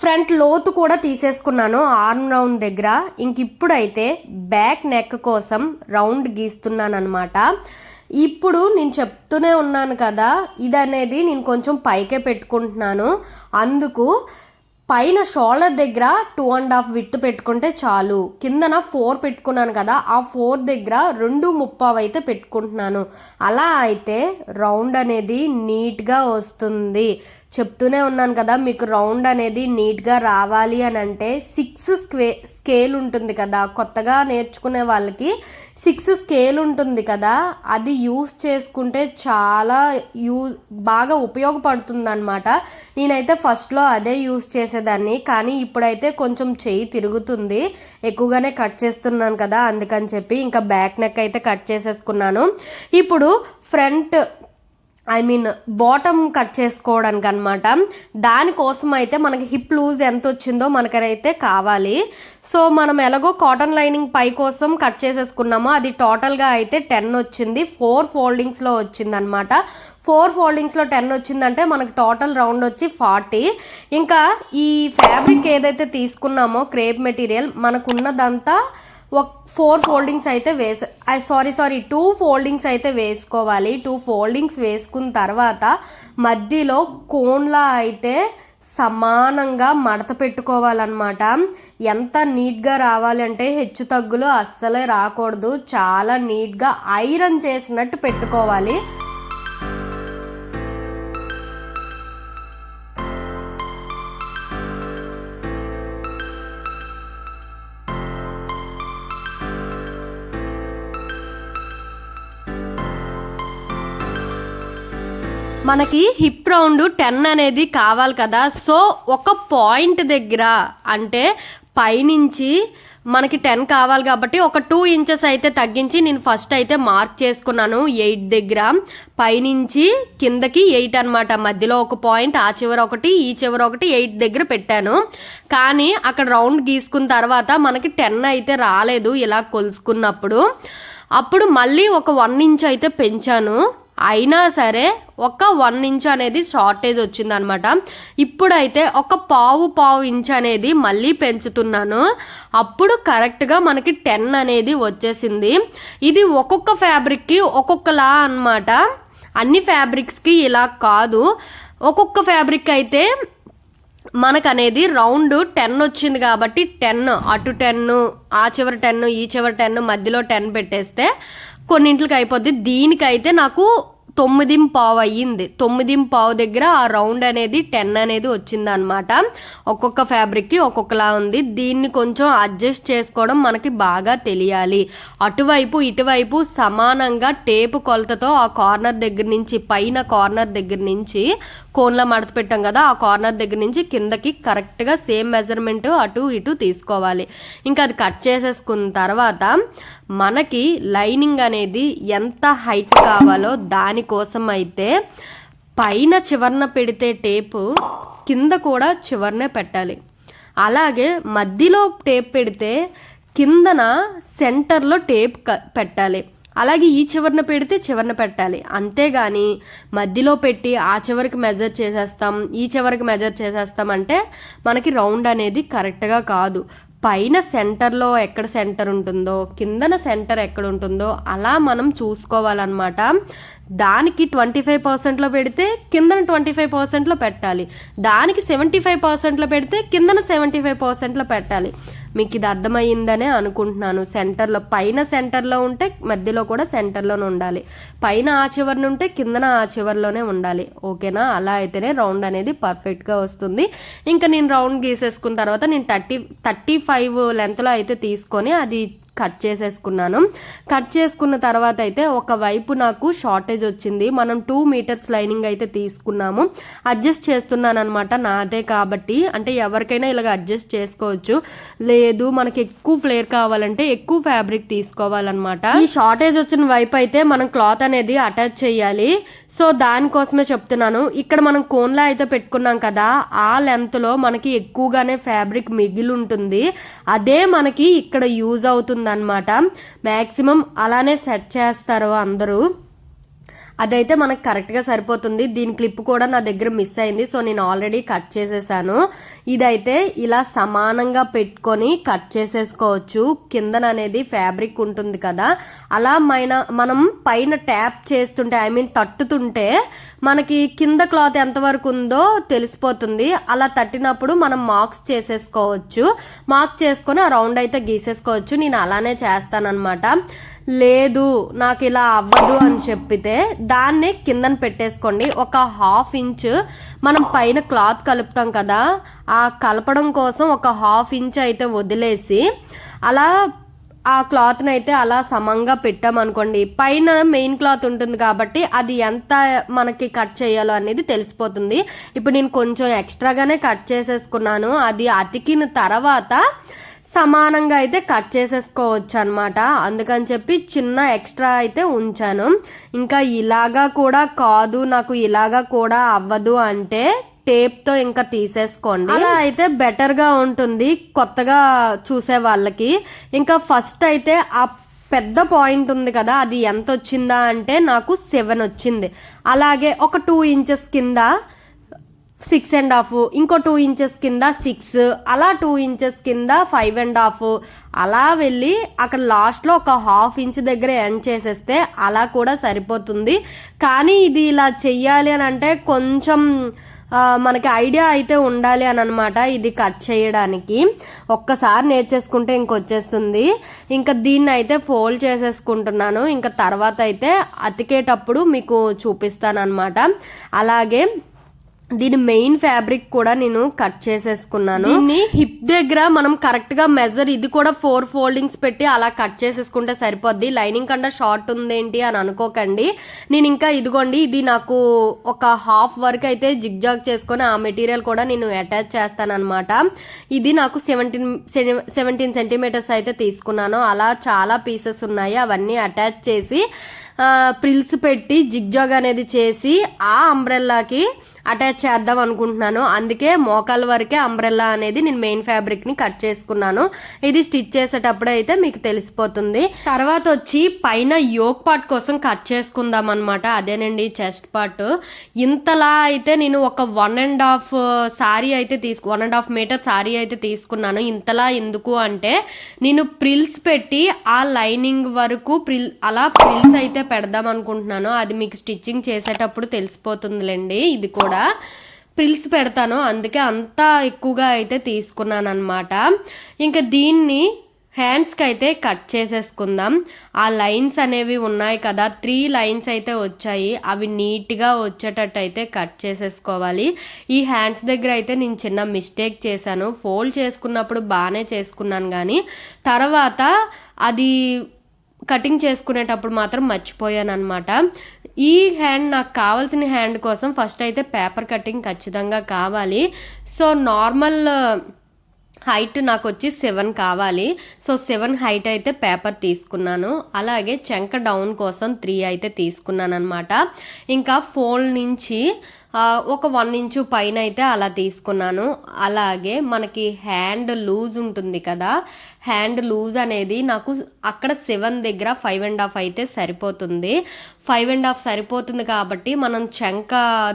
ఫ్రంట్ లోతు కూడా తీసేసుకున్నాను ఆర్మ్ రౌండ్ దగ్గర. ఇంక ఇప్పుడైతే బ్యాక్ నెక్ కోసం రౌండ్ గీస్తున్నాను అనమాట. ఇప్పుడు నేను చెప్తూనే ఉన్నాను కదా, ఇది అనేది నేను కొంచెం పైకే పెట్టుకుంటున్నాను. అందుకు పైన షోల్డర్ దగ్గర 2.5 విడ్త్ పెట్టుకుంటే చాలు. కిందన 4 పెట్టుకున్నాను కదా, ఆ 4 దగ్గర 2.30 అయితే పెట్టుకుంటున్నాను. అలా అయితే రౌండ్ అనేది నీట్గా వస్తుంది. చెప్తూనే ఉన్నాను కదా, మీకు రౌండ్ అనేది నీట్గా రావాలి అని అంటే 6 స్కేల్ ఉంటుంది కదా, కొత్తగా నేర్చుకునే వాళ్ళకి 6 స్కేల్ ఉంటుంది కదా, అది యూస్ చేసుకుంటే చాలా బాగా ఉపయోగపడుతుంది అనమాట. నేనైతే ఫస్ట్లో అదే యూస్ చేసేదాన్ని, కానీ ఇప్పుడైతే కొంచెం చెయ్యి తిరుగుతుంది, ఎక్కువగానే కట్ చేస్తున్నాను కదా, అందుకని చెప్పి ఇంకా బ్యాక్ నెక్ అయితే కట్ చేసేసుకున్నాను. ఇప్పుడు ఫ్రంట్ బాటమ్ కట్ చేసుకోవడానికి అనమాట. దానికోసం అయితే మనకి హిప్ లూజ్ ఎంత వచ్చిందో మనకైతే కావాలి. సో మనం ఎలాగో కాటన్ లైనింగ్ పై కోసం కట్ చేసేసుకున్నామో అది టోటల్గా అయితే 10 వచ్చింది. 4 ఫోల్డింగ్స్లో వచ్చింది అనమాట. 4 ఫోల్డింగ్స్లో 10 వచ్చిందంటే మనకి టోటల్ రౌండ్ వచ్చి 40. ఇంకా ఈ ఫ్యాబ్రిక్ ఏదైతే తీసుకున్నామో క్రేప్ మెటీరియల్ మనకున్నదంతా 4 ఫోల్డింగ్స్ అయితే 2 ఫోల్డింగ్స్ అయితే వేసుకోవాలి. 2 ఫోల్డింగ్స్ వేసుకున్న తర్వాత మధ్యలో కోన్లా అయితే సమానంగా మడత పెట్టుకోవాలన్నమాట. ఎంత నీట్గా రావాలి అంటే హెచ్చు తగ్గులు అస్సలే రాకూడదు, చాలా నీట్గా ఐరన్ చేసినట్టు పెట్టుకోవాలి. మనకి హిప్ రౌండ్ 10 అనేది కావాలి కదా. సో ఒక పాయింట్ దగ్గర అంటే పైనుంచి మనకి 10 కావాలి కాబట్టి ఒక 2 ఇంచెస్ అయితే తగ్గించి నేను ఫస్ట్ అయితే మార్క్ చేసుకున్నాను 8 దగ్గర. పైనుంచి కిందకి 8 అనమాట. మధ్యలో ఒక పాయింట్, ఆ చివర ఒకటి, ఈ చివర ఒకటి, 8 దగ్గర పెట్టాను. కానీ అక్కడ రౌండ్ గీసుకున్న తర్వాత మనకి 10 అయితే రాలేదు ఇలా కొలుసుకున్నప్పుడు. అప్పుడు మళ్ళీ ఒక 1 ఇంచ్ అయితే పెంచాను. అయినా సరే ఒక 1 ఇంచ్ అనేది షార్టేజ్ వచ్చిందనమాట. ఇప్పుడైతే ఒక పావు ఇంచ్ అనేది మళ్ళీ పెంచుతున్నాను. అప్పుడు కరెక్ట్గా మనకి 10 అనేది వచ్చేసింది. ఇది ఒక్కొక్క ఫ్యాబ్రిక్కి ఒక్కొక్కలా అనమాట. అన్ని ఫ్యాబ్రిక్స్కి ఇలా కాదు. ఒక్కొక్క ఫ్యాబ్రిక్ అయితే మనకనేది రౌండ్ 10 వచ్చింది కాబట్టి 10 అటు 10 ఆ చివరి 10 ఈ చివరి 10 మధ్యలో 10 పెట్టేస్తే కొన్నింటికి అయిపోద్ది. దీనికైతే నాకు 9:15 అయ్యింది. 9:15 దగ్గర ఆ రౌండ్ అనేది 10 అనేది వచ్చింది అనమాట. ఒక్కొక్క ఫ్యాబ్రిక్కి ఒక్కొక్కలా ఉంది. దీన్ని కొంచెం అడ్జస్ట్ చేసుకోవడం మనకి బాగా తెలియాలి. అటువైపు ఇటువైపు సమానంగా టేపు కొలతతో ఆ కార్నర్ దగ్గర నుంచి పైన కార్నర్ దగ్గర నుంచి కోన్లా మడత పెట్టాం కదా, ఆ కార్నర్ దగ్గర నుంచి కిందకి కరెక్ట్గా సేమ్ మెజర్మెంట్ అటు ఇటు తీసుకోవాలి. ఇంకా అది కట్ చేసేసుకున్న తర్వాత మనకి లైనింగ్ అనేది ఎంత హైట్ కావాలో దానికోసం అయితే పైన చివరన పెడితే టేపు కింద కూడా చివరనే పెట్టాలి. అలాగే మధ్యలో టేప్ పెడితే కిందన సెంటర్లో టేప్ పెట్టాలి. అలాగే ఈ చివరన పెడితే చివరన పెట్టాలి. అంతేగాని మధ్యలో పెట్టి ఆ చివరికి మెజర్ చేసేస్తాం ఈ చివరికి మెజర్ చేసేస్తాం అంటే మనకి రౌండ్ అనేది కరెక్ట్గా కాదు. పైన సెంటర్లో ఎక్కడ సెంటర్ ఉంటుందో కిందన సెంటర్ ఎక్కడ ఉంటుందో అలా మనం చూసుకోవాలన్నమాట. దానికి 25%లో పెడితే కిందన 25%లో పెట్టాలి. దానికి 75%లో పెడితే కిందన 75%లో పెట్టాలి. మీకు ఇది అర్థమయ్యిందనే అనుకుంటున్నాను. సెంటర్లో పైన సెంటర్లో ఉంటే మధ్యలో కూడా సెంటర్లోనే ఉండాలి. పైన ఆ చివరిని ఉంటే కిందన ఆ చివరిలోనే ఉండాలి. ఓకేనా? అలా అయితేనే రౌండ్ అనేది పర్ఫెక్ట్గా వస్తుంది. ఇంకా నేను రౌండ్ గీసేసుకున్న తర్వాత నేను 35 లెంత్లో అయితే తీసుకొని అది కట్ చేసేసుకున్నాను. కట్ చేసుకున్న తర్వాత అయితే ఒకవైపు నాకు షార్టేజ్ వచ్చింది. మనం 2 మీటర్స్ లైనింగ్ అయితే తీసుకున్నాము. అడ్జస్ట్ చేస్తున్నాను అనమాట, నాదే కాబట్టి. అంటే ఎవరికైనా ఇలాగ అడ్జస్ట్ చేసుకోవచ్చు. లేదు మనకి ఎక్కువ ఫ్లేర్ కావాలంటే ఎక్కువ ఫ్యాబ్రిక్ తీసుకోవాలన్నమాట. ఈ షార్టేజ్ వచ్చిన వైపు అయితే మనం క్లాత్ అనేది అటాచ్ చేయాలి. సో దానికోసమే చెప్తున్నాను. ఇక్కడ మనం కోన్లా అయితే పెట్టుకున్నాం కదా, ఆ లెంత్లో మనకి ఎక్కువగానే ఫ్యాబ్రిక్ మిగిలి ఉంటుంది. అదే మనకి ఇక్కడ యూజ్ అవుతుంది అనమాట. మ్యాక్సిమం అలానే సెట్ చేస్తారు అందరూ. అదైతే మనకు కరెక్ట్గా సరిపోతుంది. దీని క్లిప్ కూడా నా దగ్గర మిస్ అయింది. సో నేను ఆల్రెడీ కట్ చేసేసాను. ఇదైతే ఇలా సమానంగా పెట్టుకొని కట్ చేసేసుకోవచ్చు. కిందన అనేది ఫ్యాబ్రిక్ ఉంటుంది కదా, అలా మనం పైన ట్యాప్ చేస్తుంటే తట్టుతుంటే మనకి కింద క్లాత్ ఎంతవరకు ఉందో తెలిసిపోతుంది. అలా తట్టినప్పుడు మనం మార్క్స్ చేసేసుకోవచ్చు. మార్క్ చేసుకొని ఆ రౌండ్ అయితే గీసేసుకోవచ్చు. నేను అలానే చేస్తానన్నమాట. లేదు నాకు ఇలా అవ్వదు అని చెప్పితే దాన్ని కిందన పెట్టేసుకోండి. ఒక 1/2 ఇంచ్ మనం పైన క్లాత్ కలుపుతాం కదా, ఆ కలపడం కోసం ఒక 1/2 ఇంచ్ అయితే వదిలేసి అలా ఆ క్లాత్ని అయితే అలా సమంగా పెట్టామనుకోండి, పైన మెయిన్ క్లాత్ ఉంటుంది కాబట్టి అది ఎంత మనకి కట్ చేయాలో అనేది తెలిసిపోతుంది. ఇప్పుడు నేను కొంచెం ఎక్స్ట్రాగానే కట్ చేసేసుకున్నాను. అది అతికిన తర్వాత సమానంగా అయితే కట్ చేసేసుకోవచ్చు అనమాట. అందుకని చెప్పి చిన్న ఎక్స్ట్రా అయితే ఉంచాను. ఇంకా ఇలాగా కూడా కాదు, నాకు ఇలాగా కూడా అవ్వదు అంటే టేప్తో ఇంకా తీసేసుకోండి. అలా అయితే బెటర్గా ఉంటుంది కొత్తగా చూసే వాళ్ళకి. ఇంకా ఫస్ట్ అయితే ఆ పెద్ద పాయింట్ ఉంది కదా, అది ఎంత వచ్చిందా అంటే నాకు 7 వచ్చింది. అలాగే ఒక 2 ఇంచెస్ కింద 6.5, ఇంకో 2 ఇంచెస్ కింద 6, అలా 2 ఇంచెస్ కింద 5.5, అలా వెళ్ళి అక్కడ లాస్ట్లో ఒక 1/2 ఇంచ్ దగ్గర ఎండ్ చేసేస్తే అలా కూడా సరిపోతుంది. కానీ ఇది ఇలా చెయ్యాలి అని అంటే కొంచెం మనకి ఐడియా అయితే ఉండాలి అని అనమాట. ఇది కట్ చేయడానికి ఒక్కసారి నేర్చేసుకుంటే ఇంకొచ్చేస్తుంది. ఇంకా దీన్ని అయితే ఫోల్డ్ చేసేసుకుంటున్నాను. ఇంకా తర్వాత అయితే అతికేటప్పుడు మీకు చూపిస్తాను అనమాట. అలాగే దీని మెయిన్ ఫ్యాబ్రిక్ కూడా నేను కట్ చేసేసుకున్నాను. దీన్ని హిప్ దగ్గర మనం కరెక్ట్ గా మెజర్, ఇది కూడా 4 ఫోల్డింగ్స్ పెట్టి అలా కట్ చేసేసుకుంటే సరిపోద్ది. లైనింగ్ కన్నా షార్ట్ ఉందేంటి అని అనుకోకండి. నేను ఇంకా ఇదిగోండి, ఇది నాకు ఒక 1/2 వరకు అయితే జిగ్జాగ్ చేసుకొని ఆ మెటీరియల్ కూడా నేను అటాచ్ చేస్తాను అనమాట. ఇది నాకు 17 సెంటీమీటర్స్ అయితే తీసుకున్నాను. అలా చాలా పీసెస్ ఉన్నాయి, అవన్నీ అటాచ్ చేసి ప్రిల్స్ పెట్టి జిగ్జాగ్ అనేది చేసి ఆ అంబ్రెల్లాకి అటాచ్ చేద్దాం అనుకుంటున్నాను. అందుకే మోకాల వరకే అంబ్రెల్లా అనేది నేను మెయిన్ ఫ్యాబ్రిక్ ని కట్ చేసుకున్నాను. ఇది స్టిచ్ చేసేటప్పుడు అయితే మీకు తెలిసిపోతుంది. తర్వాత వచ్చి పైన యోక్ పార్ట్ కోసం కట్ చేసుకుందాం అనమాట. అదేనండి చెస్ట్ పార్ట్. ఇంతలా అయితే నేను ఒక 1.5 సారీ అయితే 1.5 మీటర్ సారీ అయితే తీసుకున్నాను. ఇంతలా ఎందుకు అంటే నేను ప్రిల్స్ పెట్టి ఆ లైనింగ్ వరకు అలా ప్రిల్స్ అయితే పెడదాం అనుకుంటున్నాను. అది మీకు స్టిచ్చింగ్ చేసేటప్పుడు తెలిసిపోతుందిలేండి. ఇది కూడా ప్రిల్స్ పెడతాను, అందుకే అంత ఎక్కువగా అయితే తీసుకున్నాను అనమాట. ఇంకా దీన్ని హ్యాండ్స్కి అయితే కట్ చేసేసుకుందాం. ఆ లైన్స్ అనేవి ఉన్నాయి కదా, 3 లైన్స్ అయితే వచ్చాయి, అవి నీట్గా వచ్చేటట్టు అయితే కట్ చేసేసుకోవాలి. ఈ హ్యాండ్స్ దగ్గర అయితే నేను చిన్న మిస్టేక్ చేశాను. ఫోల్డ్ చేసుకున్నప్పుడు బాగానే చేసుకున్నాను, కానీ తర్వాత అది కటింగ్ చేసుకునేటప్పుడు మాత్రం మర్చిపోయాను అనమాట. ఈ హ్యాండ్ నాకు కావాల్సిన హ్యాండ్ కోసం ఫస్ట్ అయితే పేపర్ కటింగ్ ఖచ్చితంగా కావాలి. సో నార్మల్ హైట్ నాకు వచ్చి 7 కావాలి. సో 7 హైట్ అయితే పేపర్ తీసుకున్నాను. అలాగే చెంక డౌన్ కోసం 3 అయితే తీసుకున్నాను అనమాట. ఇంకా ఫోల్డ్ నుంచి ఒక 1 ఇంచు పైన అయితే అలా తీసుకున్నాను. అలాగే మనకి హ్యాండ్ లూజ్ ఉంటుంది కదా, హ్యాండ్ లూజ్ అనేది నాకు అక్కడ 7 దగ్గర 5.5 అయితే సరిపోతుంది. 5.5 సరిపోతుంది కాబట్టి మనం చెంక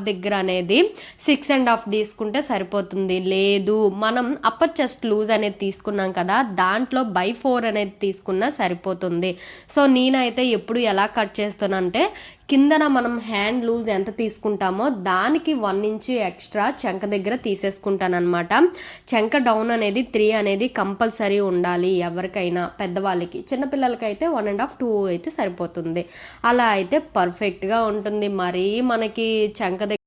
దగ్గర అనేది 6.5 తీసుకుంటే సరిపోతుంది. లేదు మనం అప్పర్ చెస్ట్ లూజ్ అనేది తీసుకున్నాం కదా, దాంట్లో బై 4 అనేది తీసుకున్నా సరిపోతుంది. సో నేనైతే ఎప్పుడు ఎలా కట్ చేస్తానంటే, కిందన మనం హ్యాండ్ లూజ్ ఎంత తీసుకుంటామో దానికి 1 ఇంచు ఎక్స్ట్రా చెంక దగ్గర తీసేసుకుంటాను అనమాట. చెంక డౌన్ అనేది 3 అనేది కంపల్సరీ ఉండాలి ఎవరికైనా, పెద్దవాళ్ళకి. చిన్నపిల్లలకైతే 1.5 2 అయితే సరిపోతుంది. అలా అయితే పర్ఫెక్ట్గా ఉంటుంది. మరీ మనకి చెంక దగ్గర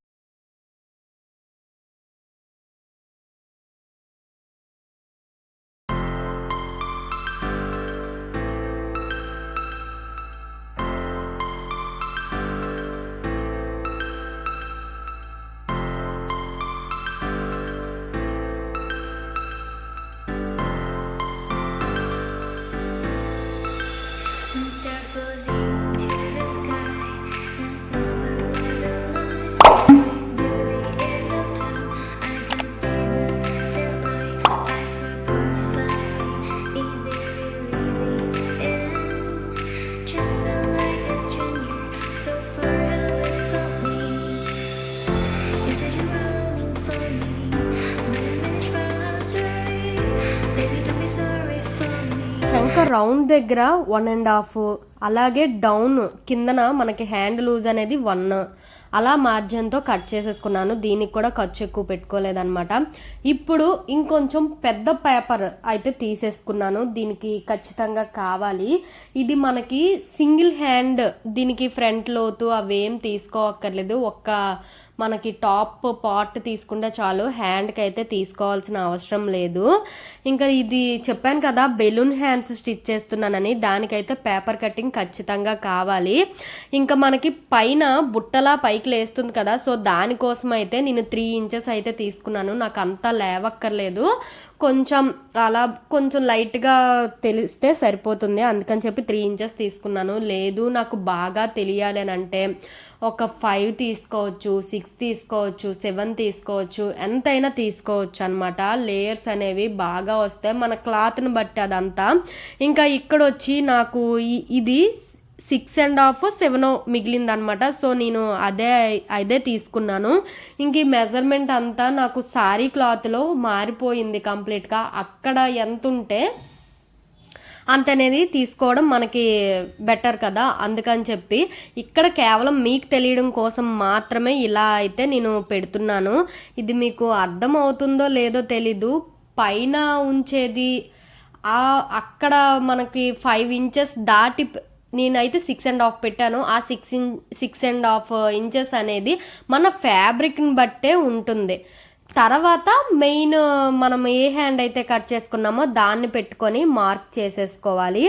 చెంక రౌండ్ దగ్గర 1.5, అలాగే డౌన్ కిందన మనకి హ్యాండ్ లూజ్ అనేది 1 అలా మార్జిన్తో కట్ చేసేసుకున్నాను. దీనికి కూడా ఖర్చు ఎక్కువ పెట్టుకోలేదన్నమాట. ఇప్పుడు ఇంకొంచెం పెద్ద పేపర్ అయితే తీసేసుకున్నాను, దీనికి ఖచ్చితంగా కావాలి. ఇది మనకి సింగిల్ హ్యాండ్, దీనికి ఫ్రంట్ లోతు అవేం తీసుకోవక్కర్లేదు. ఒక్క మనకి టాప్ పార్ట్ తీసుకుంటే చాలు, హ్యాండ్కి అయితే తీసుకోవాల్సిన అవసరం లేదు. ఇంకా ఇది చెప్పాను కదా బెలూన్ హ్యాండ్స్ స్టిచ్ చేస్తున్నానని, దానికైతే పేపర్ కటింగ్ ఖచ్చితంగా కావాలి. ఇంకా మనకి పైన బుట్టలా పైకి లేస్తుంది కదా, సో దానికోసం అయితే నేను 3 ఇంచెస్ అయితే తీసుకున్నాను. నాకు అంతా లేవక్కర్లేదు, కొంచెం అలా కొంచెం లైట్గా తెలిస్తే సరిపోతుంది, అందుకని చెప్పి 3 ఇంచెస్ తీసుకున్నాను. లేదు నాకు బాగా తెలియాలి అని అంటే ఒక 5 తీసుకోవచ్చు, 6 తీసుకోవచ్చు, 7 తీసుకోవచ్చు, ఎంతైనా తీసుకోవచ్చు అనమాట. లేయర్స్ అనేవి బాగా వస్తాయి మన క్లాత్ని బట్టి అదంతా. ఇంకా ఇక్కడ వచ్చి నాకు ఇది 6.5 7 మిగిలింది అనమాట. సో నేను అదే తీసుకున్నాను. ఇంక ఈ మెజర్మెంట్ అంతా నాకు సారీ క్లాత్లో మారిపోయింది కంప్లీట్గా. అక్కడ ఎంత ఉంటే అంత అనేది తీసుకోవడం మనకి బెటర్ కదా, అందుకని చెప్పి ఇక్కడ కేవలం మీకు తెలియడం కోసం మాత్రమే ఇలా అయితే నేను పెడుతున్నాను. ఇది మీకు అర్థం అవుతుందో లేదో తెలీదు. పైన ఉంచేది అక్కడ మనకి 5 ఇంచెస్ దాటి నేనైతే 6.5 పెట్టాను. ఆ 6.5 ఇంచెస్ అనేది మన ఫ్యాబ్రిక్ని బట్టే ఉంటుంది. తర్వాత మెయిన్ మనం ఏ హ్యాండ్ అయితే కట్ చేసుకున్నామో దాన్ని పెట్టుకొని మార్క్ చేసేసుకోవాలి.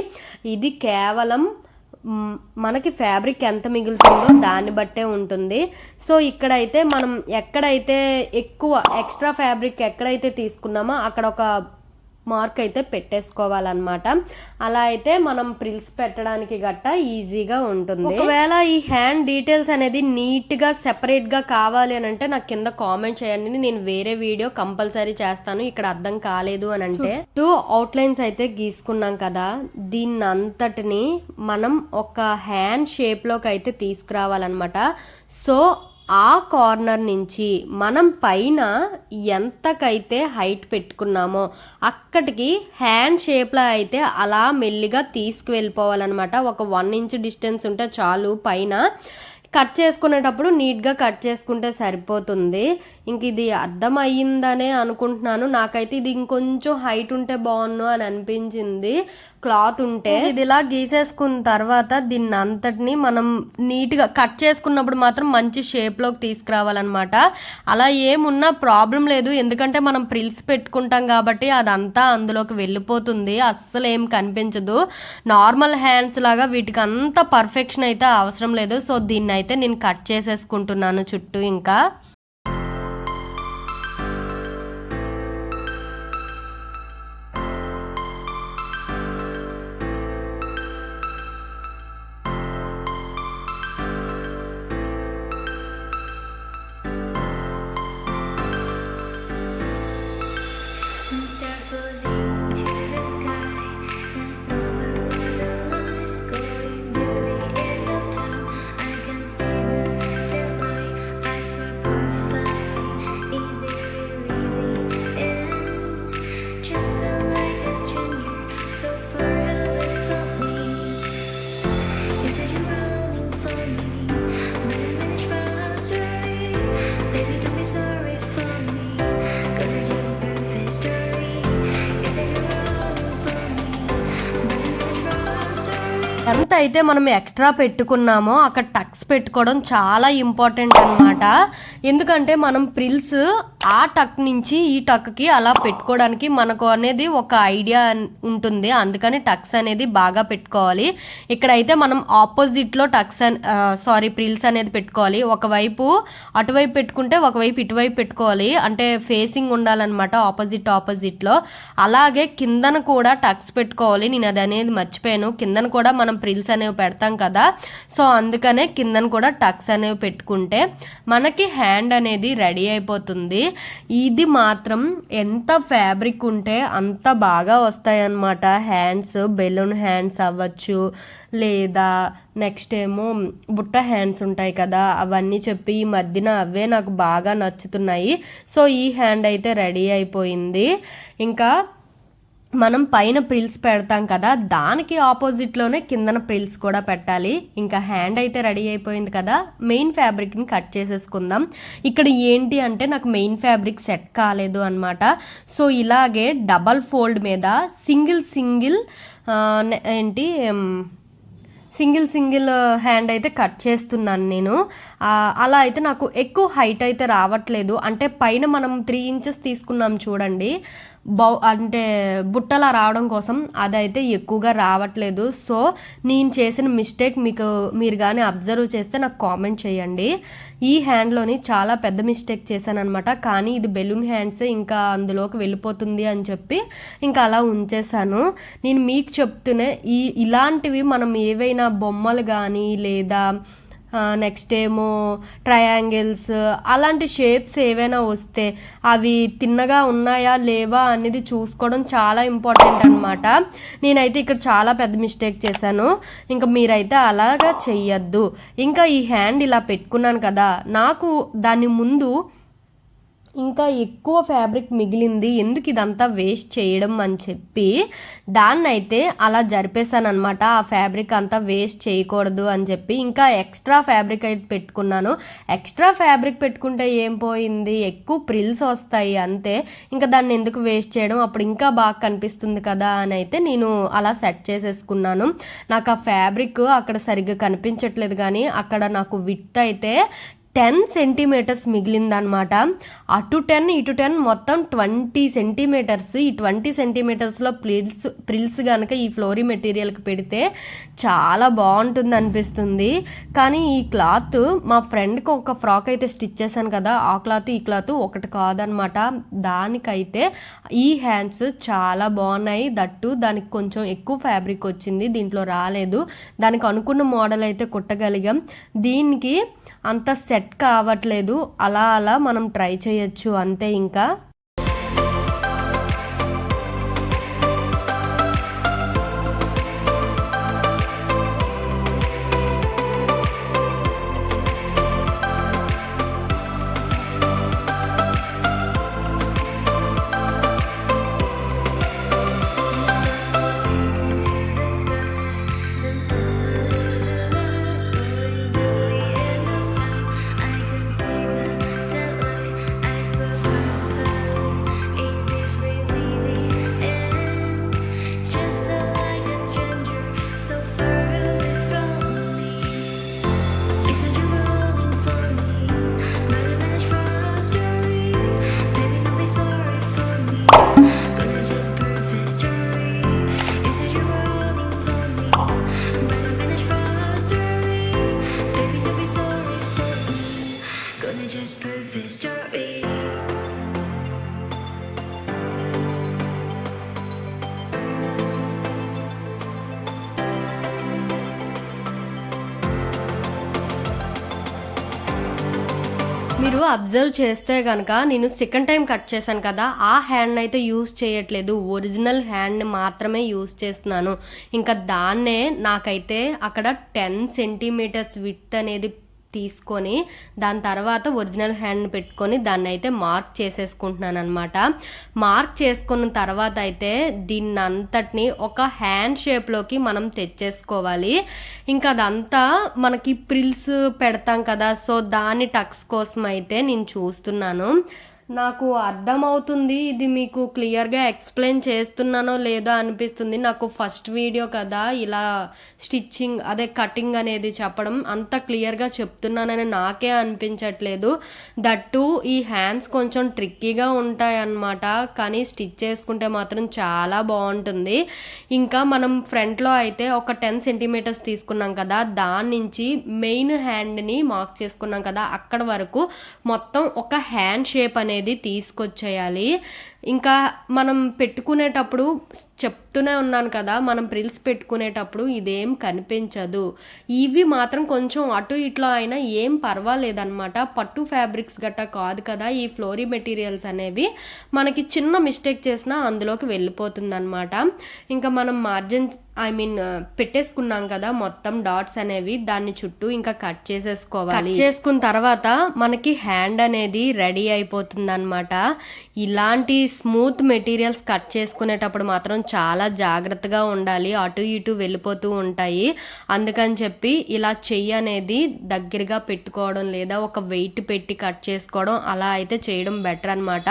ఇది కేవలం మనకి ఫ్యాబ్రిక్ ఎంత మిగులుతుందో దాన్ని బట్టే ఉంటుంది. సో ఇక్కడైతే మనం ఎక్కడైతే ఎక్కువ ఎక్స్ట్రా ఫ్యాబ్రిక్ ఎక్కడైతే తీసుకున్నామో అక్కడ ఒక మార్క్ అయితే పెట్టేసుకోవాలన్నమాట. అలా అయితే మనం ప్రిల్స్ పెట్టడానికి గట్ట ఈజీగా ఉంటుంది. ఒకవేళ ఈ హ్యాండ్ డీటెయిల్స్ అనేది నీట్గా సెపరేట్గా కావాలి అని అంటే నాకు కింద కామెంట్ చేయండి, నేను వేరే వీడియో కంపల్సరీ చేస్తాను. ఇక్కడ అర్థం కాలేదు అని అంటే 2 అవుట్లైన్స్ అయితే గీసుకున్నాం కదా, దీన్ని అంతటిని మనం ఒక హ్యాండ్ షేప్లోకి అయితే తీసుకురావాలన్నమాట. సో ఆ కార్నర్ నుంచి మనం పైన ఎంతకైతే హైట్ పెట్టుకున్నామో అక్కడికి హ్యాండ్ షేప్లో అయితే అలా మెల్లిగా తీసుకువెళ్ళిపోవాలన్నమాట. ఒక 1 ఇంచ్ డిస్టెన్స్ ఉంటే చాలు. పైన కట్ చేసుకునేటప్పుడు నీట్గా కట్ చేసుకుంటే సరిపోతుంది. ఇంక ఇది అర్థమయ్యిందనే అనుకుంటున్నాను. నాకైతే ఇది ఇంకొంచెం హైట్ ఉంటే బాగుండు అని అనిపించింది క్లాత్ ఉంటే. ఇది ఇలా గీసేసుకున్న తర్వాత దీన్ని అంతటిని మనం నీట్గా కట్ చేసుకున్నప్పుడు మాత్రం మంచి షేప్లోకి తీసుకురావాలన్నమాట. అలా ఏమున్నా ప్రాబ్లం లేదు, ఎందుకంటే మనం ప్రిల్స్ పెట్టుకుంటాం కాబట్టి అదంతా అందులోకి వెళ్ళిపోతుంది, అస్సలు ఏం కనిపించదు. నార్మల్ హ్యాండ్స్ లాగా వీటికి అంత పర్ఫెక్షన్ అయితే అవసరం లేదు. సో దీన్ని అయితే నేను కట్ చేసేసుకుంటున్నాను చుట్టూ. ఇంకా ఎంత అయితే మనం ఎక్స్ట్రా పెట్టుకున్నామో అక్కడ టక్స్ పెట్టుకోవడం చాలా ఇంపార్టెంట్ అనమాట. ఎందుకంటే మనం ప్రిల్స్ ఆ టక్ నుంచి ఈ టక్కి అలా పెట్టుకోవడానికి మనకు అనేది ఒక ఐడియా ఉంటుంది, అందుకని టక్స్ అనేది బాగా పెట్టుకోవాలి. ఇక్కడైతే మనం ఆపోజిట్లో టక్స్ ప్రిల్స్ అనేది పెట్టుకోవాలి. ఒకవైపు అటువైపు పెట్టుకుంటే ఒకవైపు ఇటువైపు పెట్టుకోవాలి, అంటే ఫేసింగ్ ఉండాలన్నమాట ఆపోజిట్లో. అలాగే కిందన కూడా టక్స్ పెట్టుకోవాలి. నేను అది అనేది మర్చిపోయాను, కిందన కూడా మనం ప్రిల్స్ అనేవి పెడతాం కదా, సో అందుకనే కిందన కూడా టక్స్ అనేవి పెట్టుకుంటే మనకి హ్యాండ్ అనేది రెడీ అయిపోతుంది. ఇది మాత్రం ఎంత ఫ్యాబ్రిక్ ఉంటే అంత బాగా వస్తాయి అన్నమాట హ్యాండ్స్. బెలూన్ హ్యాండ్స్ అవ్వచ్చు, లేదా నెక్స్ట్ ఏమో బుట్ట హ్యాండ్స్ ఉంటాయి కదా, అవన్నీ చెప్పి ఈ మధ్యన అవే నాకు బాగా నచ్చుతున్నాయి. సో ఈ హ్యాండ్ అయితే రెడీ అయిపోయింది. ఇంకా మనం పైన ప్రిల్స్ పెడతాం కదా, దానికి ఆపోజిట్లోనే కిందన ప్రిల్స్ కూడా పెట్టాలి. ఇంకా హ్యాండ్ అయితే రెడీ అయిపోయింది కదా, మెయిన్ ఫ్యాబ్రిక్ని కట్ చేసేసుకుందాం. ఇక్కడ ఏంటి అంటే నాకు మెయిన్ ఫ్యాబ్రిక్ సెట్ కాలేదు అనమాట. సో ఇలాగే డబల్ ఫోల్డ్ మీద సింగిల్ సింగిల్ హ్యాండ్ అయితే కట్ చేస్తున్నాను నేను. అలా అయితే నాకు ఎక్కువ హైట్ అయితే రావట్లేదు, అంటే పైన మనం 3 ఇంచెస్ తీసుకున్నాం చూడండి, అంటే బుట్టలా రావడం కోసం అదైతే ఎక్కువగా రావట్లేదు. సో నేను చేసిన మిస్టేక్ మీరు కానీ అబ్జర్వ్ చేస్తే నాకు కామెంట్ చేయండి. ఈ హ్యాండ్లోని చాలా పెద్ద మిస్టేక్ చేశాను అనమాట, కానీ ఇది బెలూన్ హ్యాండ్స్ ఇంకా అందులోకి వెళ్ళిపోతుంది అని చెప్పి ఇంకా అలా ఉంచేసాను. నేను మీకు చెప్తూనే ఇలాంటివి మనం ఏవైనా బొమ్మలు కానీ లేదా నెక్స్ట్ ఏమో ట్రయాంగిల్స్ అలాంటి షేప్స్ ఏవైనా వస్తే అవి తిన్నగా ఉన్నాయా లేవా అనేది చూసుకోవడం చాలా ఇంపార్టెంట్ అనమాట. నేనైతే ఇక్కడ చాలా పెద్ద మిస్టేక్ చేశాను, ఇంకా మీరైతే అలాగా చెయ్యొద్దు. ఇంకా ఈ హ్యాండ్ ఇలా పెట్టుకున్నాను కదా, నాకు దాని ముందు ఇంకా ఎక్కువ ఫ్యాబ్రిక్ మిగిలింది, ఎందుకు ఇదంతా వేస్ట్ చేయడం అని చెప్పి దాన్ని అయితే అలా జరిపేశాను అనమాట. ఆ ఫ్యాబ్రిక్ అంతా వేస్ట్ చేయకూడదు అని చెప్పి ఇంకా ఎక్స్ట్రా ఫ్యాబ్రిక్ అయితే పెట్టుకున్నాను. ఎక్స్ట్రా ఫ్యాబ్రిక్ పెట్టుకుంటే ఏం పోయింది, ఎక్కువ ప్రిల్స్ వస్తాయి అంతే, ఇంకా దాన్ని ఎందుకు వేస్ట్ చేయడం, అప్పుడు ఇంకా బాగా కనిపిస్తుంది కదా అని అయితే నేను అలా సెట్ చేసేసుకున్నాను. నాకు ఆ ఫ్యాబ్రిక్ అక్కడ సరిగ్గా కనిపించట్లేదు, కానీ అక్కడ నాకు విడ్త్ అయితే 10 సెంటీమీటర్స్ మిగిలిందనమాట. అటు 10 ఇటు 10 మొత్తం 20 సెంటీమీటర్స్. ఈ 20 సెంటీమీటర్స్లో ప్రిల్స్ కనుక ఈ ఫ్లోరీ మెటీరియల్కి పెడితే చాలా బాగుంటుంది అనిపిస్తుంది. కానీ ఈ క్లాత్ మా ఫ్రెండ్కి ఒక ఫ్రాక్ అయితే స్టిచ్ చేశాను కదా, ఆ క్లాత్ ఈ క్లాత్ ఒకటి కాదనమాట. దానికైతే ఈ హ్యాండ్స్ చాలా బాగున్నాయి, దట్టు దానికి కొంచెం ఎక్కువ ఫ్యాబ్రిక్ వచ్చింది, దీంట్లో రాలేదు. దానికి అనుకున్న మోడల్ అయితే కుట్టగలిగాం. దీనికి అంత సెట్ కావట్లేదు, అలా మనం ట్రై చేయొచ్చు అంతే. ఇంకా మీరు అబ్జర్వ్ చేస్తే కనుక నేను సెకండ్ టైం కట్ చేశాను కదా, ఆ హ్యాండ్ అయితే యూజ్ చేయట్లేదు, ఒరిజినల్ హ్యాండ్ మాత్రమే యూజ్ చేస్తున్నాను. ఇంకా దాన్నే నాకైతే అక్కడ 10 సెంటీమీటర్స్ విడ్త్ అనేది తీసుకొని దాని తర్వాత ఒరిజినల్ హ్యాండ్ పెట్టుకొని దాన్ని అయితే మార్క్ చేసేసుకుంటున్నాను అనమాట. మార్క్ చేసుకున్న తర్వాత అయితే దీన్ని అంతటిని ఒక హ్యాండ్ షేప్లోకి మనం తెచ్చేసుకోవాలి. ఇంకా అదంతా మనకి ప్రిల్స్ పెడతాం కదా, సో దాని టక్స్ కోసం అయితే నేను చూస్తున్నాను. నాకు అర్థమవుతుంది, ఇది మీకు క్లియర్గా ఎక్స్ప్లెయిన్ చేస్తున్నానో లేదో అనిపిస్తుంది. నాకు ఫస్ట్ వీడియో కదా ఇలా స్టిచ్చింగ్ అదే కటింగ్ అనేది చెప్పడం, అంత క్లియర్గా చెప్తున్నానని నాకే అనిపించట్లేదు. దట్టు ఈ హ్యాండ్స్ కొంచెం ట్రిక్కీగా ఉంటాయి అన్నమాట, కానీ స్టిచ్ చేసుకుంటే మాత్రం చాలా బాగుంటుంది. ఇంకా మనం ఫ్రంట్లో అయితే ఒక 10 సెంటీమీటర్స్ తీసుకున్నాం కదా, దాని నుంచి మెయిన్ హ్యాండ్ని మార్క్ చేసుకున్నాం కదా, అక్కడ వరకు మొత్తం ఒక హ్యాండ్ షేప్ అనేది తీసుకొచ్చేయాలి. ఇంకా మనం పెట్టుకునేటప్పుడు చెప్తూనే ఉన్నాను కదా, మనం ప్రిల్స్ పెట్టుకునేటప్పుడు ఇదేం కనిపించదు. ఇవి మాత్రం కొంచెం అటు ఇట్లా అయినా ఏం పర్వాలేదన్నమాట. పట్టు ఫ్యాబ్రిక్స్ గట్టా కాదు కదా, ఈ ఫ్లోరీ మెటీరియల్స్ అనేవి మనకి చిన్న మిస్టేక్ చేసినా అందులోకి వెళ్ళిపోతుంది అనమాట. ఇంకా మనం మార్జిన్స్ పెట్టేసుకున్నాం కదా మొత్తం డాట్స్ అనేవి, దాన్ని చుట్టూ ఇంకా కట్ చేసేసుకోవాలి. కట్ చేసుకున్న తర్వాత మనకి హ్యాండ్ అనేది రెడీ అయిపోతుంది అనమాట. ఇలాంటి స్మూత్ మెటీరియల్స్ కట్ చేసుకునేటప్పుడు మాత్రం చాలా జాగ్రత్తగా ఉండాలి, అటు ఇటు వెళ్ళిపోతూ ఉంటాయి. అందుకని చెప్పి ఇలా చెయ్యి అనేది దగ్గరగా పెట్టుకోవడం లేదా ఒక వెయిట్ పెట్టి కట్ చేసుకోవడం అలా అయితే చేయడం బెటర్ అనమాట.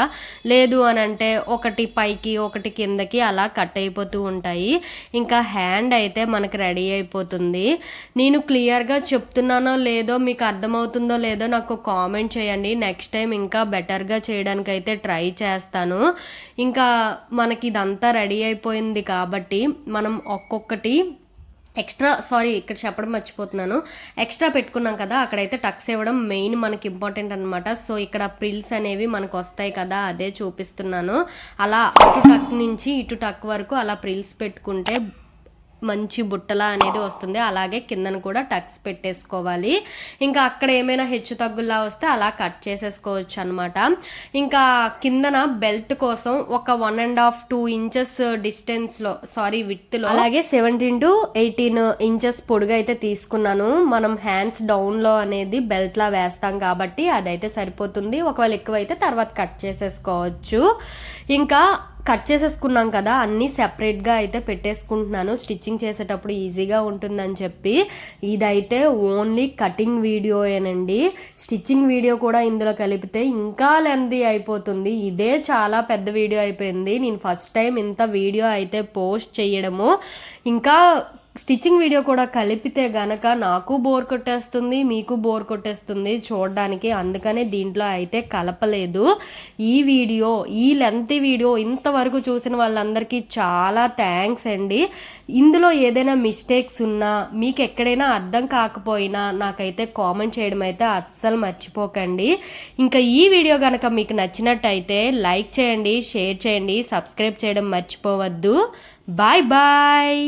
లేదు అని అంటే ఒకటి పైకి ఒకటి కిందకి అలా కట్ అయిపోతూ ఉంటాయి. ఇంకా హ్యాండ్ అయితే మనకి రెడీ అయిపోతుంది. నేను క్లియర్గా చెప్తున్నానో లేదో, మీకు అర్థమవుతుందో లేదో నాకు కామెంట్ చేయండి. నెక్స్ట్ టైం ఇంకా బెటర్గా చేయడానికి అయితే ట్రై చేస్తాను. ఇంకా మనకి ఇదంతా రెడీ అయిపోయింది కాబట్టి మనం ఒక్కొక్కటి ఇక్కడ చెప్పడం మర్చిపోతున్నాను, ఎక్స్ట్రా పెట్టుకున్నాం కదా, అక్కడైతే టక్స్ ఇవ్వడం మెయిన్ మనకి ఇంపార్టెంట్ అనమాట. సో ఇక్కడ ప్రిల్స్ అనేవి మనకు వస్తాయి కదా, అదే చూపిస్తున్నాను. అలా అటు టక్ నుంచి ఇటు టక్ వరకు అలా ప్రిల్స్ పెట్టుకుంటే మంచి బుట్టలా అనేది వస్తుంది. అలాగే కిందను కూడా టక్స్ పెట్టేసుకోవాలి. ఇంకా అక్కడ ఏమైనా హెచ్చు తగ్గుల్లా వస్తే అలా కట్ చేసేసుకోవచ్చు అనమాట. ఇంకా కిందన బెల్ట్ కోసం ఒక 1.5-2 ఇంచెస్ డిస్టెన్స్లో విడ్త్లో అలాగే 17 to 18 ఇంచెస్ పొడుగు అయితే తీసుకున్నాను. మనం హ్యాండ్స్ డౌన్లో అనేది బెల్ట్లా వేస్తాం కాబట్టి అదైతే సరిపోతుంది. ఒకవేళ ఎక్కువైతే తర్వాత కట్ చేసేసుకోవచ్చు. ఇంకా కట్ చేసేసుకున్నాం కదా, అన్నీ సెపరేట్గా అయితే పెట్టేసుకుంటున్నాను స్టిచ్చింగ్ చేసేటప్పుడు ఈజీగా ఉంటుందని చెప్పి. ఇదైతే ఓన్లీ కటింగ్ వీడియోయేనండి, స్టిచ్చింగ్ వీడియో కూడా ఇందులో కలిపితే ఇంకా లెంతీ అయిపోతుంది. ఇదే చాలా పెద్ద వీడియో అయిపోయింది. నేను ఫస్ట్ టైం ఇంత వీడియో అయితే పోస్ట్ చేయడము. ఇంకా స్టిచ్చింగ్ వీడియో కూడా కలిపితే గనక నాకు బోర్ కొట్టేస్తుంది, మీకు బోర్ కొట్టేస్తుంది చూడడానికి. అందుకనే దీంట్లో అయితే కలపలేదు. ఈ లెంత్ వీడియో ఇంతవరకు చూసిన వాళ్ళందరికీ చాలా థ్యాంక్స్ అండి. ఇందులో ఏదైనా మిస్టేక్స్ ఉన్నా, మీకు ఎక్కడైనా అర్థం కాకపోయినా నాకైతే కామెంట్ చేయడం అయితే అస్సలు మర్చిపోకండి. ఇంకా ఈ వీడియో కనుక మీకు నచ్చినట్టయితే లైక్ చేయండి, షేర్ చేయండి, సబ్స్క్రైబ్ చేయడం మర్చిపోవద్దు. Bye bye.